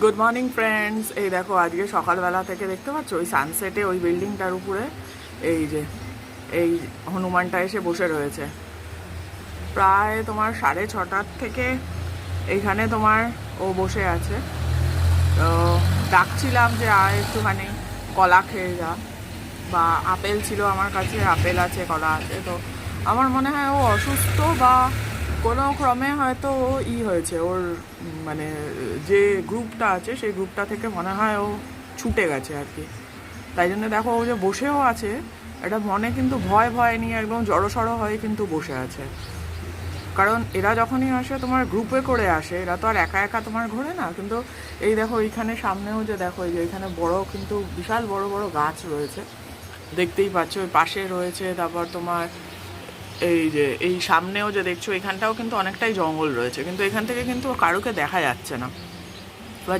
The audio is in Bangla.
Good morning friends. এই দেখো আজকে সকালবেলা থেকে দেখতে পাচ্ছ ওই সানসেটে ওই বিল্ডিংটার উপরে এই হনুমানটা এসে বসে রয়েছে। প্রায় তোমার 6:30 থেকে এইখানে তোমার ও বসে আছে। তো ডাকছিলাম যে আয় একটুখানি কলা খেয়ে যা, বা আপেল ছিল আমার কাছে, আপেল আছে, কলা আছে। তো আমার মনে হয় ও অসুস্থ বা কোনো ক্রমে হয়তো ও হয়েছে, ওর মানে যে গ্রুপটা আছে সেই গ্রুপটা থেকে মনে হয় ও ছুটে গেছে আর কি। তাই জন্য দেখো ও যে বসেও আছে, এটা মনে কিন্তু ভয় ভয় নিয়ে একদম জড়সড় হয়ে কিন্তু বসে আছে। কারণ এরা যখনই আসে তোমার গ্রুপে করে আসে, এরা তো আর একা একা তোমার ঘোরে না। কিন্তু এই দেখো এইখানে সামনেও যে দেখো এই যে এখানে বড় কিন্তু বিশাল বড় বড় গাছ রয়েছে, দেখতেই পাচ্ছ। ওই পাশে রয়েছে, তারপর তোমার এই যে এই সামনেও যে দেখছো এখানটাও কিন্তু অনেকটাই জঙ্গল রয়েছে, কিন্তু এখান থেকে কিন্তু কারোকে দেখা যাচ্ছে না।